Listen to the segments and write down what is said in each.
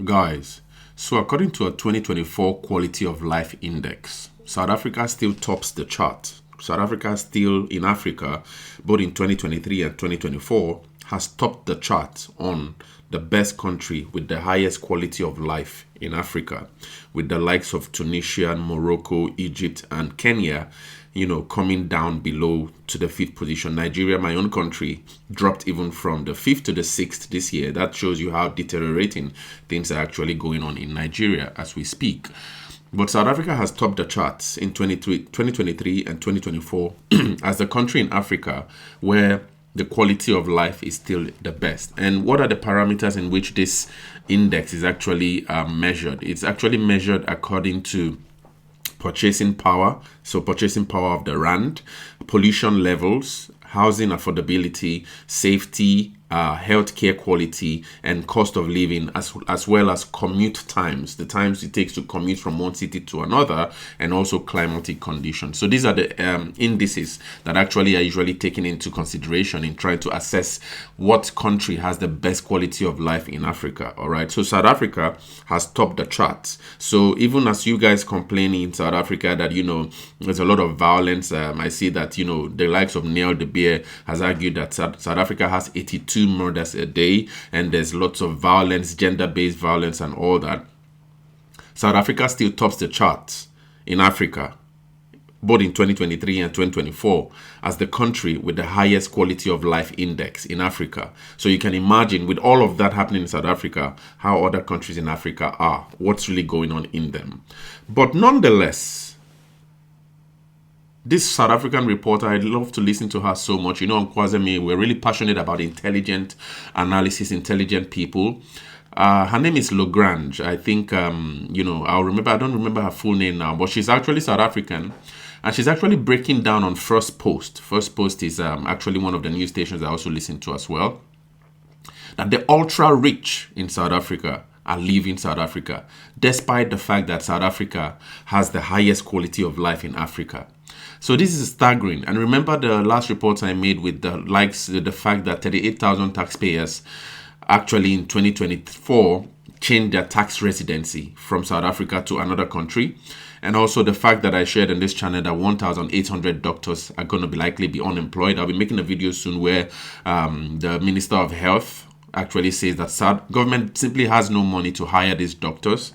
Guys, so according to a 2024 Quality of Life Index, South Africa still tops the chart. South Africa still in Africa, both in 2023 and 2024, has topped the chart on the best country with the highest quality of life in Africa, with the likes of Tunisia, Morocco, Egypt, and Kenya, coming down below to the fifth position. Nigeria, my own country, dropped even from the fifth to the sixth this year. That shows you how deteriorating things are actually going on in Nigeria as we speak. But South Africa has topped the charts in 2023 and 2024 as the country in Africa where the quality of life is still the best. And what are the parameters in which this index is actually measured? It's actually measured according to purchasing power, so purchasing power of the rand, pollution levels, housing affordability, safety, healthcare quality, and cost of living, as well as commute times, the times it takes to commute from one city to another, and also climatic conditions. So these are the indices that actually are usually taken into consideration in trying to assess what country has the best quality of life in Africa. All right, so South Africa has topped the charts. So even as you guys complaining in South Africa that there's a lot of violence, I see that the likes of Neil de Beer has argued that South Africa has 82 murders a day, and there's lots of violence, gender-based violence, and all that. South Africa still tops the charts in Africa, both in 2023 and 2024, as the country with the highest quality of life index in Africa. So you can imagine, with all of that happening in South Africa, how other countries in Africa are, what's really going on in them. But nonetheless, this South African reporter, I love to listen to her so much. On Kwazemi, we're really passionate about intelligent analysis, intelligent people. Her name is Logrange. I think, I don't remember her full name now, but she's actually South African. And she's actually breaking down on First Post. First Post is actually one of the news stations I also listen to as well. That the ultra rich in South Africa are leaving South Africa, despite the fact that South Africa has the highest quality of life in Africa. So this is staggering. And remember the last reports I made with the fact that 38,000 taxpayers actually in 2024 changed their tax residency from South Africa to another country. And also the fact that I shared in this channel that 1,800 doctors are going to likely be unemployed. I'll be making a video soon where the Minister of Health actually says that South government simply has no money to hire these doctors.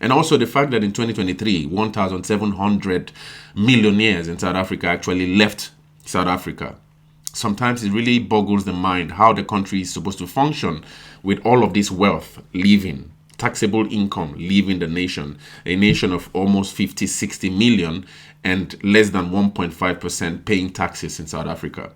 And also the fact that in 2023, 1,700 millionaires in South Africa actually left South Africa. Sometimes it really boggles the mind how the country is supposed to function with all of this wealth leaving, taxable income leaving the nation, a nation of almost 50, 60 million and less than 1.5% paying taxes in South Africa.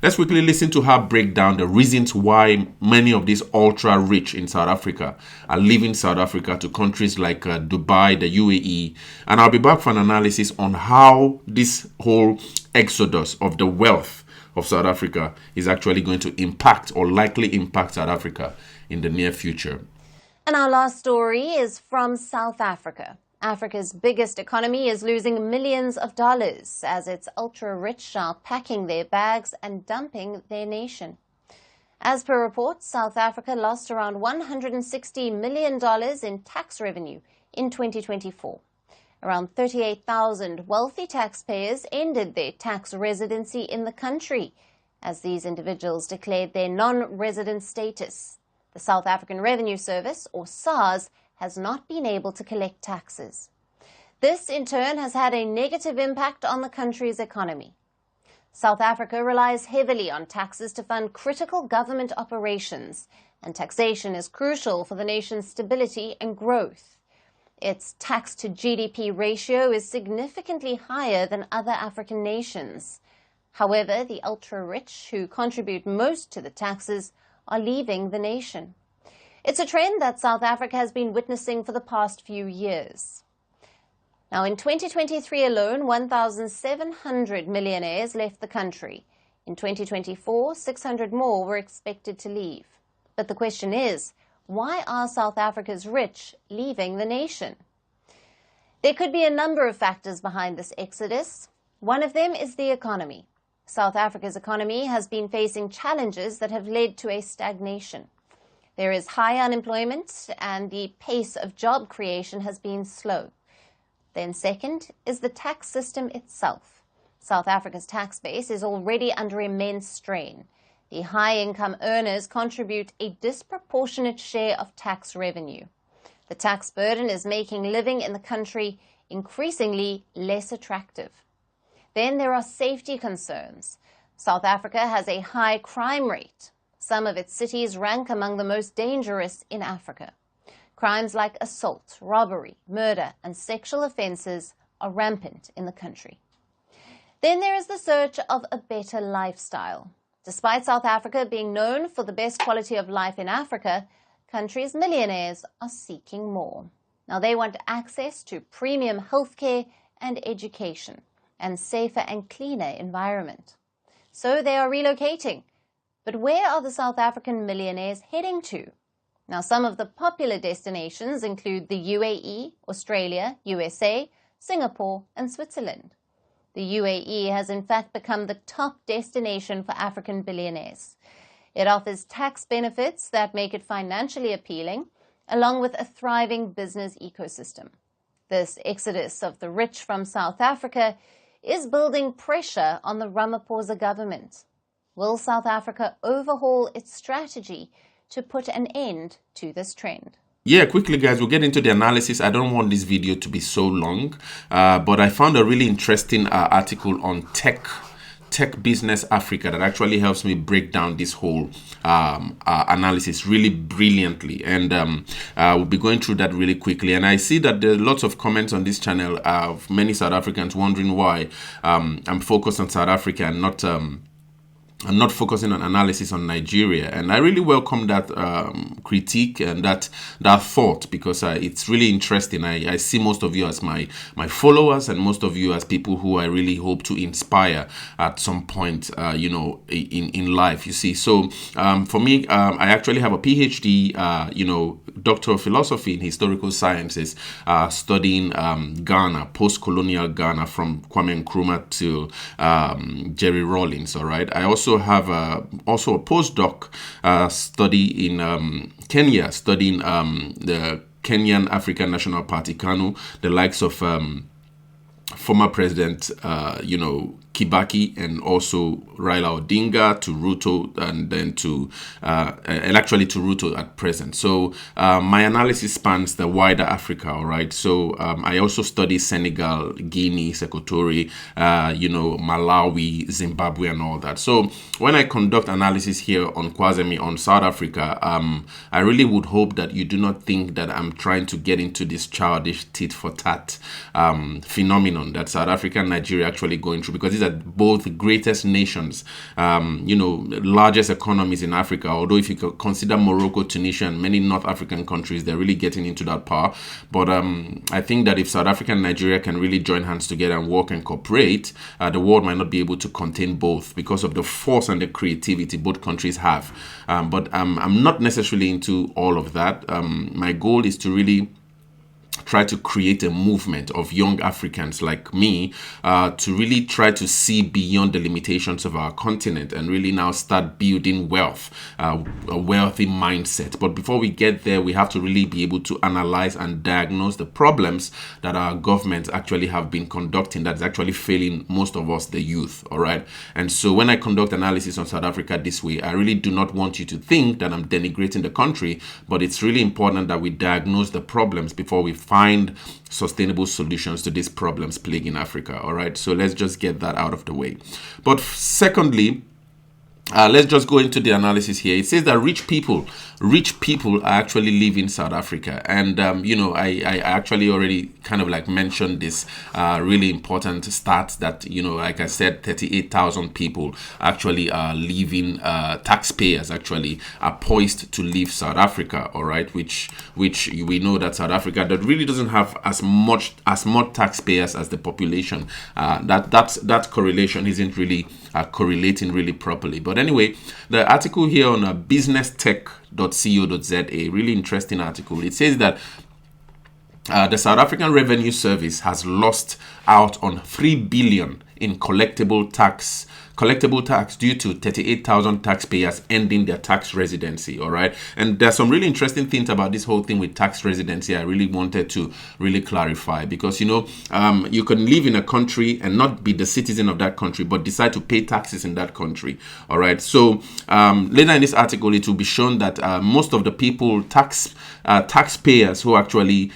Let's quickly listen to her break down the reasons why many of these ultra rich in South Africa are leaving South Africa to countries like Dubai, the UAE. And I'll be back for an analysis on how this whole exodus of the wealth of South Africa is actually going to impact or likely impact South Africa in the near future. And our last story is from South Africa. Africa's biggest economy is losing millions of dollars as its ultra-rich are packing their bags and dumping their nation. As per reports, South Africa lost around $160 million in tax revenue in 2024. Around 38,000 wealthy taxpayers ended their tax residency in the country as these individuals declared their non-resident status. The South African Revenue Service, or SARS, has not been able to collect taxes. This, in turn, has had a negative impact on the country's economy. South Africa relies heavily on taxes to fund critical government operations, and taxation is crucial for the nation's stability and growth. Its tax-to-GDP ratio is significantly higher than other African nations. However, the ultra-rich, who contribute most to the taxes, are leaving the nation. It's a trend that South Africa has been witnessing for the past few years. Now, in 2023 alone, 1,700 millionaires left the country. In 2024, 600 more were expected to leave. But the question is, why are South Africa's rich leaving the nation? There could be a number of factors behind this exodus. One of them is the economy. South Africa's economy has been facing challenges that have led to a stagnation. There is high unemployment and the pace of job creation has been slow. Then second is the tax system itself. South Africa's tax base is already under immense strain. The high-income earners contribute a disproportionate share of tax revenue. The tax burden is making living in the country increasingly less attractive. Then there are safety concerns. South Africa has a high crime rate. Some of its cities rank among the most dangerous in Africa. Crimes like assault, robbery, murder, and sexual offences are rampant in the country. Then there is the search of a better lifestyle. Despite South Africa being known for the best quality of life in Africa, country's millionaires are seeking more. Now they want access to premium healthcare and education, and safer and cleaner environment. So they are relocating. But where are the South African millionaires heading to? Now, some of the popular destinations include the UAE, Australia, USA, Singapore, and Switzerland. The UAE has in fact become the top destination for African billionaires. It offers tax benefits that make it financially appealing, along with a thriving business ecosystem. This exodus of the rich from South Africa is building pressure on the Ramaphosa government. Will South Africa overhaul its strategy to put an end to this trend? Yeah, quickly guys, we'll get into the analysis. I don't want this video to be so long, but I found a really interesting article on Tech Business Africa that actually helps me break down this whole analysis really brilliantly, and we'll be going through that really quickly. And I see that there are lots of comments on this channel of many South Africans wondering why I'm focused on South Africa and not I'm not focusing on analysis on Nigeria, and I really welcome that critique and that thought, because it's really interesting. I see most of you as my followers, and most of you as people who I really hope to inspire at some point, you know, in life. You see, so for me, I actually have a PhD, you know, Doctor of Philosophy in Historical Sciences, studying Ghana, post-colonial Ghana, from Kwame Nkrumah to Jerry Rawlings. All right, I also have also a postdoc study in Kenya, studying the Kenyan African National Party, KANU, the likes of former President, you know, Kibaki, and also Raila Odinga, to Ruto, and then to and actually to Ruto at present. So my analysis spans the wider Africa. All right. So I also study Senegal, Guinea, Equatorial, you know, Malawi, Zimbabwe, and all that. So when I conduct analysis here on Kwazemi on South Africa, I really would hope that you do not think that I'm trying to get into this childish tit for tat phenomenon that South Africa and Nigeria are actually going through, because these are both the greatest nations, you know, largest economies in Africa. Although if you consider Morocco, Tunisia, and many North African countries, they're really getting into that power. But I think that if South Africa and Nigeria can really join hands together and work and cooperate, the world might not be able to contain both because of the force and the creativity both countries have. But I'm not necessarily into all of that. My goal is to really try to create a movement of young Africans like me to really try to see beyond the limitations of our continent and really now start building wealth, a wealthy mindset. But before we get there, we have to really be able to analyze and diagnose the problems that our governments actually have been conducting that is actually failing most of us, the youth. All right. And so when I conduct analysis on South Africa this way, I really do not want you to think that I'm denigrating the country, but it's really important that we diagnose the problems before we find sustainable solutions to these problems plaguing Africa. All right, so let's just get that out of the way. But secondly, let's just go into the analysis here. It says that rich people are actually leaving South Africa, and you know, I actually already kind of like mentioned this really important stat that, you know, like I said, 38,000 people actually are leaving. Taxpayers actually are poised to leave South Africa. All right, which we know that South Africa that really doesn't have as much taxpayers as the population. That correlation isn't really correlating really properly. But anyway, the article here on businesstech.co.za, really interesting article. It says that the South African Revenue Service has lost out on 3 billion in collectible tax collectible tax due to 38,000 taxpayers ending their tax residency. All right. And there's some really interesting things about this whole thing with tax residency I really wanted to really clarify, because, you can live in a country and not be the citizen of that country, but decide to pay taxes in that country. All right. So later in this article, it will be shown that most of the people, taxpayers who are actually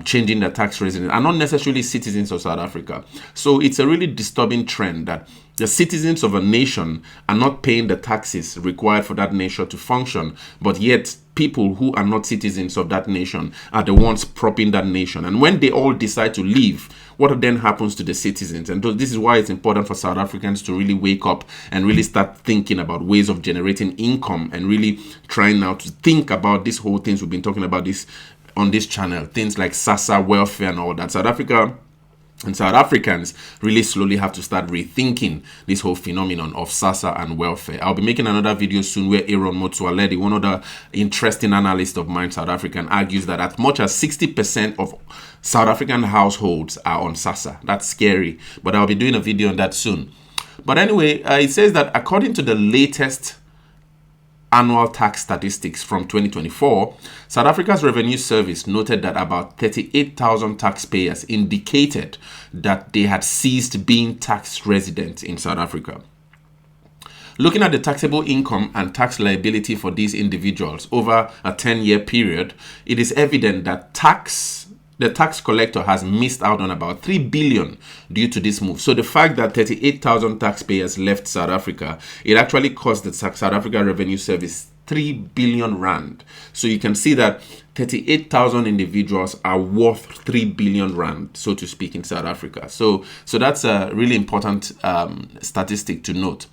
changing their tax residence are not necessarily citizens of South Africa. So it's a really disturbing trend that the citizens of a nation are not paying the taxes required for that nation to function, but yet people who are not citizens of that nation are the ones propping that nation. And when they all decide to leave, what then happens to the citizens? And this is why it's important for South Africans to really wake up and really start thinking about ways of generating income, and really trying now to think about these whole things we've been talking about this on this channel, things like SASSA, welfare, and all that. South Africa and South Africans really slowly have to start rethinking this whole phenomenon of SASSA and welfare. I'll be making another video soon where Aaron Motsoaledi, one of the interesting analysts of mine, South African, argues that as much as 60% of South African households are on SASSA. That's scary, but I'll be doing a video on that soon. But anyway, it says that according to the latest annual tax statistics from 2024, South Africa's Revenue Service noted that about 38,000 taxpayers indicated that they had ceased being tax residents in South Africa. Looking at the taxable income and tax liability for these individuals over a 10-year period, it is evident that the tax collector has missed out on about 3 billion due to this move. So the fact that 38,000 taxpayers left South Africa, it actually cost the South Africa Revenue Service 3 billion rand. So you can see that 38,000 individuals are worth 3 billion rand, so to speak, in South Africa. So that's a really important statistic to note.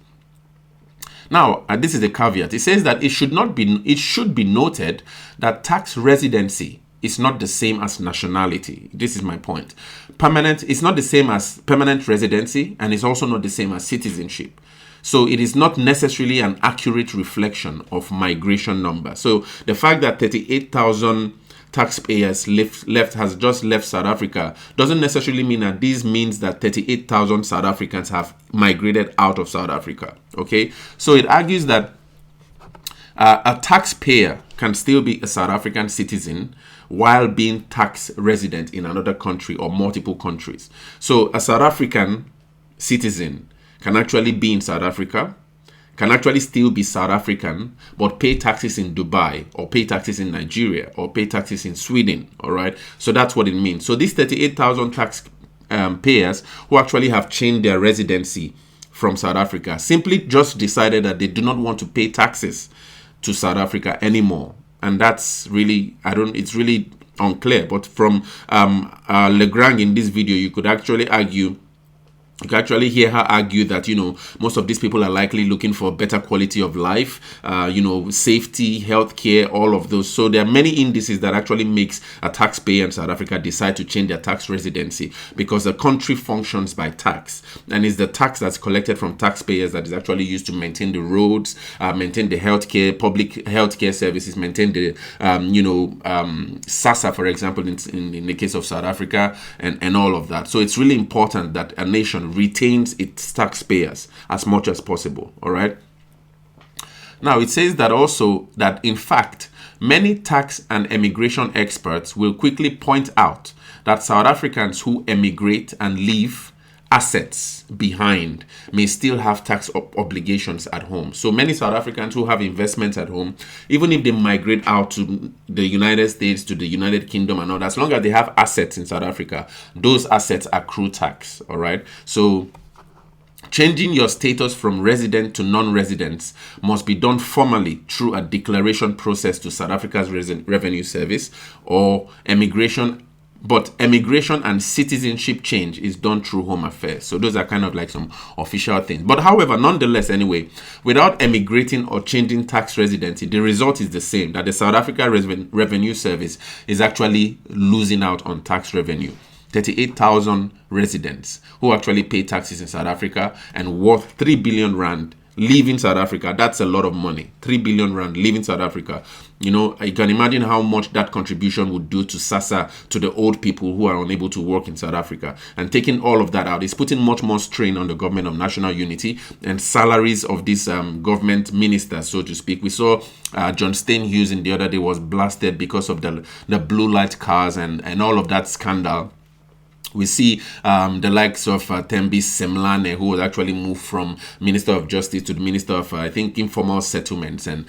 Now, this is the caveat. It says that it should be noted that tax residency is not the same as nationality. This is my point. It's not the same as permanent residency, and it's also not the same as citizenship. So it is not necessarily an accurate reflection of migration numbers. So the fact that 38,000 taxpayers has just left South Africa doesn't necessarily mean that this means that 38,000 South Africans have migrated out of South Africa. Okay, so it argues that a taxpayer can still be a South African citizen while being tax resident in another country or multiple countries. So a South African citizen can actually be in South Africa, can actually still be South African, but pay taxes in Dubai, or pay taxes in Nigeria, or pay taxes in Sweden. All right. So that's what it means. So these 38,000 tax payers who actually have changed their residency from South Africa simply just decided that they do not want to pay taxes to South Africa anymore. And that's really, it's really unclear. But from Legrand in this video, you could actually hear her argue that, most of these people are likely looking for better quality of life, safety, healthcare, all of those. So there are many indices that actually makes a taxpayer in South Africa decide to change their tax residency, because the country functions by tax, and it's the tax that's collected from taxpayers that is actually used to maintain the roads, maintain the healthcare, public healthcare services, maintain the, SASSA, for example, in the case of South Africa, and all of that. So it's really important that a nation retains its taxpayers as much as possible. All right. Now, it says that also that, in fact, many tax and immigration experts will quickly point out that South Africans who emigrate and leave assets behind may still have tax obligations at home. So many South Africans who have investments at home, even if they migrate out to the United States, to the United Kingdom and all that, as long as they have assets in South Africa, those assets accrue tax. All right. So changing your status from resident to non-resident must be done formally through a declaration process to South Africa's Revenue Service or immigration. But immigration and citizenship change is done through Home Affairs. So those are kind of like some official things. But however, nonetheless, anyway, without emigrating or changing tax residency, the result is the same, that the South Africa Revenue Service is actually losing out on tax revenue. 38,000 residents who actually pay taxes in South Africa and worth 3 billion rand leaving South Africa. That's a lot of money. 3 billion rand leaving South Africa. You can imagine how much that contribution would do to SASSA, to the old people who are unable to work in South Africa. And taking all of that out is putting much more strain on the government of national unity and salaries of these government ministers, so to speak. We saw John Steenhuisen the other day was blasted because of the blue light cars and all of that scandal. We see the likes of Thembi Semlane, who was actually moved from Minister of Justice to the Minister of, I think, Informal Settlements. And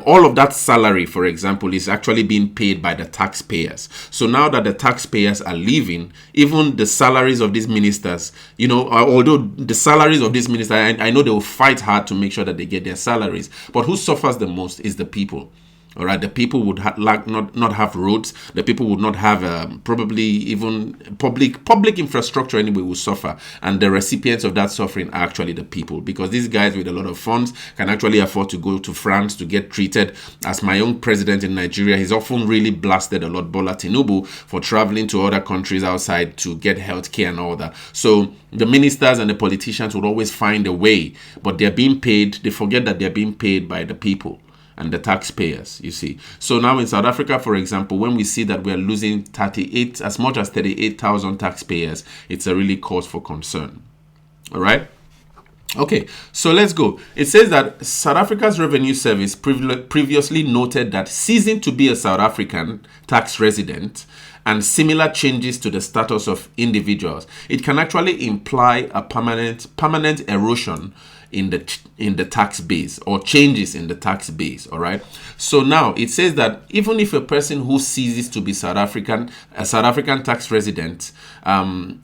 all of that salary, for example, is actually being paid by the taxpayers. So now that the taxpayers are leaving, even the salaries of these ministers, although the salaries of these ministers, I know they will fight hard to make sure that they get their salaries. But who suffers the most is the people. All right, the people would not have roads. The people would not have probably even public infrastructure anyway will suffer. And the recipients of that suffering are actually the people, because these guys with a lot of funds can actually afford to go to France to get treated. As my own president in Nigeria, he's often really blasted a lot, Bola Tinubu, for traveling to other countries outside to get healthcare and all that. So the ministers and the politicians would always find a way, but they're being paid. They forget that they're being paid by the people and the taxpayers, you see. So now in South Africa, for example, when we see that we are losing as much as 38,000 taxpayers, it's a really cause for concern. All right. Okay, so let's go. It says that South Africa's Revenue Service previously noted that ceasing to be a South African tax resident and similar changes to the status of individuals, it can actually imply a permanent erosion in the tax base, or changes in the tax base. All right. So now it says that even if a person who ceases to be a South African tax resident,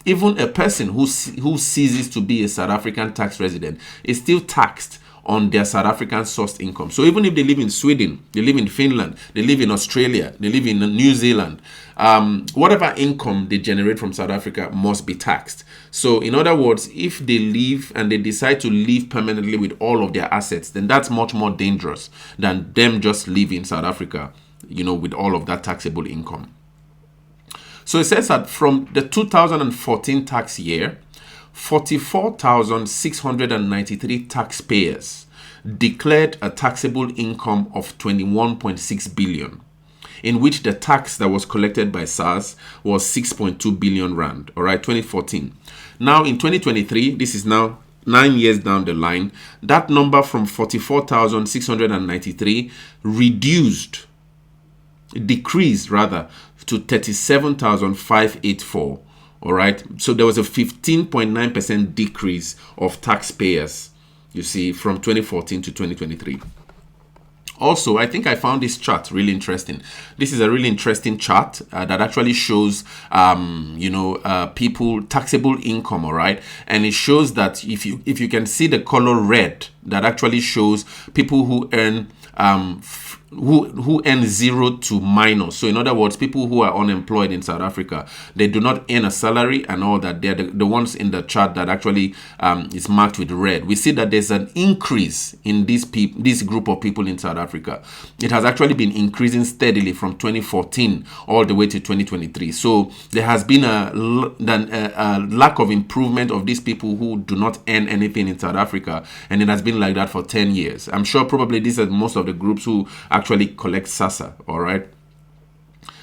even a person who ceases to be a South African tax resident is still taxed on their South African sourced income. So even if they live in Sweden, they live in Finland, they live in Australia, they live in New Zealand, whatever income they generate from South Africa must be taxed. So in other words, if they leave and they decide to leave permanently with all of their assets, then that's much more dangerous than them just leaving South Africa, with all of that taxable income. So it says that from the 2014 tax year, 44,693 taxpayers declared a taxable income of 21.6 billion, in which the tax that was collected by SARS was 6.2 billion rand, all right, 2014. Now in 2023, this is now 9 years down the line, that number from 44,693 decreased to 37,584. All right. So there was a 15.9% decrease of taxpayers, you see, from 2014 to 2023. Also, I think I found this chart really interesting. This is a really interesting chart that actually shows, people taxable income. All right. And it shows that if you can see the color red, that actually shows people who earn who earn 0 to minus. So in other words, people who are unemployed in South Africa, they do not earn a salary and all that. They're the ones in the chart that actually is marked with red. We see that there's an increase in this group of people in South Africa. It has actually been increasing steadily from 2014 all the way to 2023. So there has been a lack of improvement of these people who do not earn anything in South Africa, and it has been like that for 10 years. I'm sure probably these are most of the groups who actually collect SASSA, all right?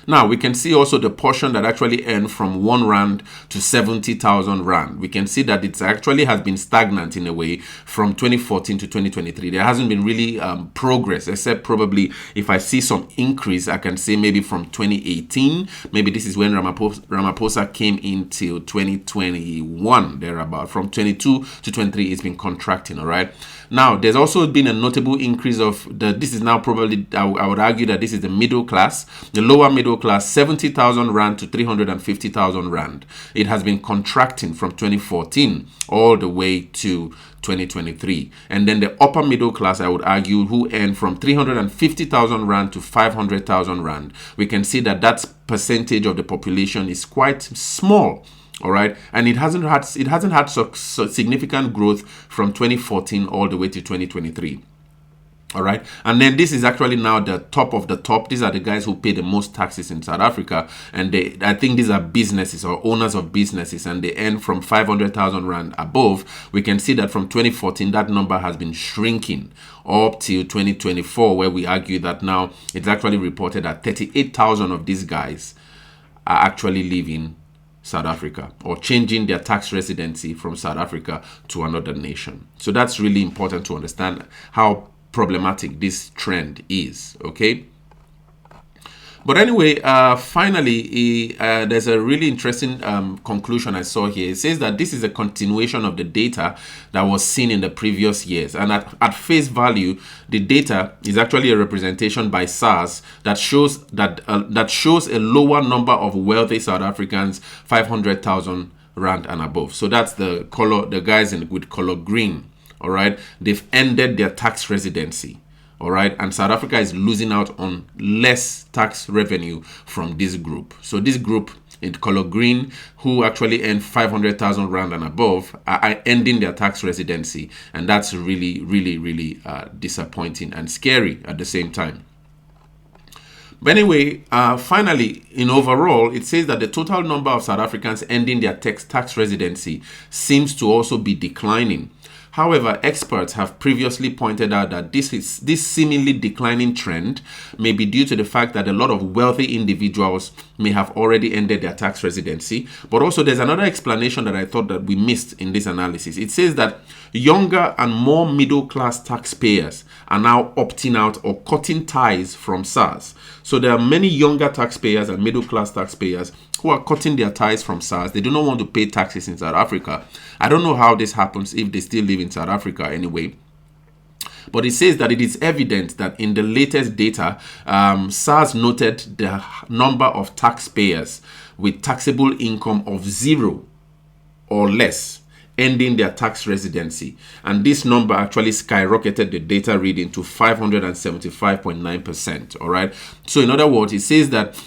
Now, we can see also the portion that actually earned from 1 rand to 70,000 rand. We can see that it actually has been stagnant in a way from 2014 to 2023. There hasn't been really progress, except probably if I see some increase, I can say maybe from 2018. Maybe this is when Ramaphosa came in till 2021, thereabout. From 22 to 23, it's been contracting, all right? Now, there's also been a notable increase of this is now probably, I would argue that this is the middle class, the lower middle class, 70,000 rand to 350,000 rand. It has been contracting from 2014 all the way to 2023. And then the upper middle class, I would argue, who earn from 350,000 rand to 500,000 rand. We can see that that percentage of the population is quite small. All right, and it hasn't had so significant growth from 2014 all the way to 2023. All right. And then this is actually now the top of the top. These are the guys who pay the most taxes in South Africa. And I think these are businesses or owners of businesses, and they earn from 500,000 Rand above. We can see that from 2014, that number has been shrinking up till 2024, where we argue that now it's actually reported that 38,000 of these guys are actually living South Africa or changing their tax residency from South Africa to another nation. So that's really important to understand how problematic this trend is. Okay, but anyway, finally, there's a really interesting conclusion I saw here. It says that this is a continuation of the data that was seen in the previous years, and at face value, the data is actually a representation by SARS that shows that shows a lower number of wealthy South Africans, 500,000 Rand and above. So that's the color, the guys with color green. All right, they've ended their tax residency. All right, and South Africa is losing out on less tax revenue from this group. So this group in color green, who actually earn 500,000 Rand and above, are ending their tax residency, and that's really, really, really disappointing and scary at the same time. But anyway, finally, in overall, it says that the total number of South Africans ending their tax residency seems to also be declining. However, experts have previously pointed out that this seemingly declining trend may be due to the fact that a lot of wealthy individuals may have already ended their tax residency. But also there's another explanation that I thought that we missed in this analysis. It says that younger and more middle-class taxpayers are now opting out or cutting ties from SARS. So there are many younger taxpayers and middle-class taxpayers who are cutting their ties from SARS. They do not want to pay taxes in South Africa. I don't know how this happens if they still live in South Africa anyway. But it says that it is evident that in the latest data, SARS noted the number of taxpayers with taxable income of 0 or less ending their tax residency. And this number actually skyrocketed the data reading to 575.9%. All right. So in other words, it says that,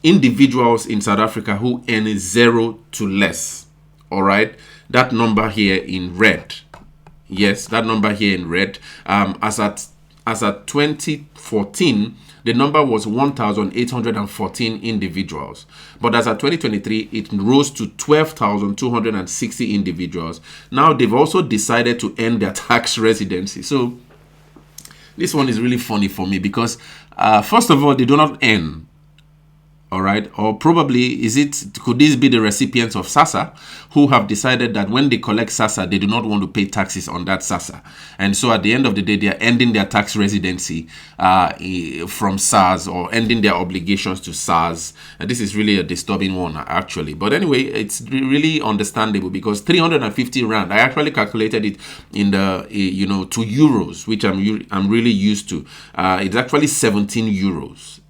individuals in South Africa who earn 0 to less. All right. That number here in red. Yes, that number here in red. As at 2014, the number was 1,814 individuals. But as at 2023, it rose to 12,260 individuals. Now, they've also decided to end their tax residency. So, this one is really funny for me because, first of all, they do not earn. All right, or probably could this be the recipients of SASSA who have decided that when they collect SASSA, they do not want to pay taxes on that SASSA, and so at the end of the day, they are ending their tax residency from SARS or ending their obligations to SARS. And this is really a disturbing one, actually. But anyway, it's really understandable because 350 Rand. I actually calculated it in the to euros, which I'm really used to. It's actually 17 euros.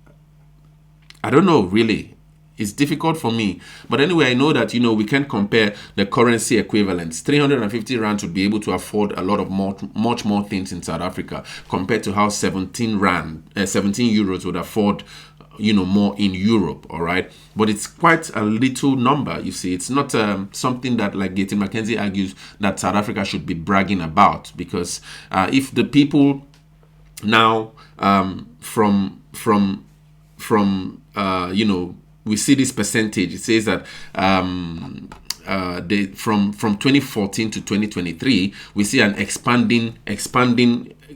I don't know, really. It's difficult for me. But anyway, I know that, we can compare the currency equivalents. 350 Rand would be able to afford a lot of much more things in South Africa compared to how 17 euros would afford, more in Europe, all right? But it's quite a little number, you see. It's not something that, like Gayton McKenzie argues, that South Africa should be bragging about. Because if the people now we see this percentage. It says that from 2014 to 2023, we see an expanding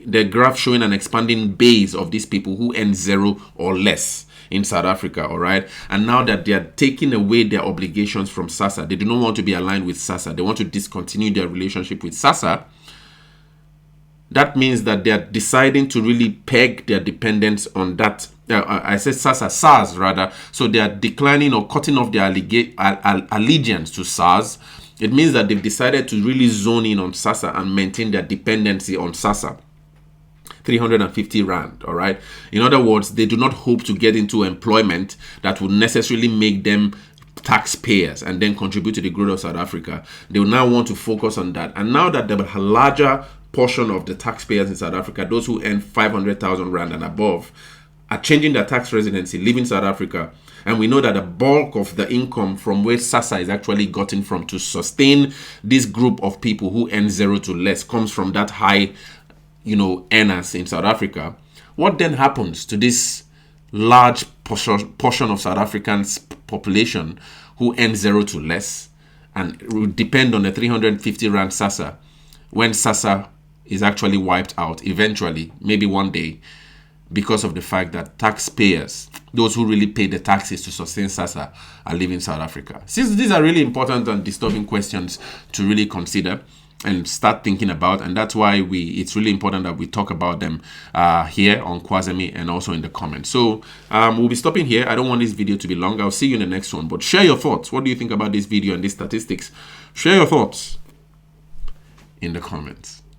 the graph showing an expanding base of these people who earn 0 or less in South Africa, all right? And now that they are taking away their obligations from SASSA, they do not want to be aligned with SASSA. They want to discontinue their relationship with SASSA. That means that they are deciding to really peg their dependence on that. I said SARS rather. So they are declining or cutting off their allegiance to SARS. It means that they've decided to really zone in on SASSA and maintain their dependency on SASSA. 350 Rand, all right? In other words, they do not hope to get into employment that would necessarily make them taxpayers and then contribute to the growth of South Africa. They will now want to focus on that. And now that the larger portion of the taxpayers in South Africa, those who earn 500,000 Rand and above, are changing their tax residency, leaving South Africa. And we know that the bulk of the income from where SASSA is actually gotten from to sustain this group of people who earn 0 to less comes from that high earners in South Africa, what then happens to this large portion of South Africans' population who earn 0 to less and will depend on the 350 Rand SASSA when SASSA is actually wiped out eventually, maybe one day, because of the fact that taxpayers, those who really pay the taxes to sustain SASSA, are leaving South Africa? Since these are really important and disturbing questions to really consider and start thinking about, and that's why it's really important that we talk about them here on Kwazemi and also in the comments. So we'll be stopping here. I don't want this video to be long. I'll see you in the next one, but share your thoughts. What do you think about this video and these statistics? Share your thoughts in the comments.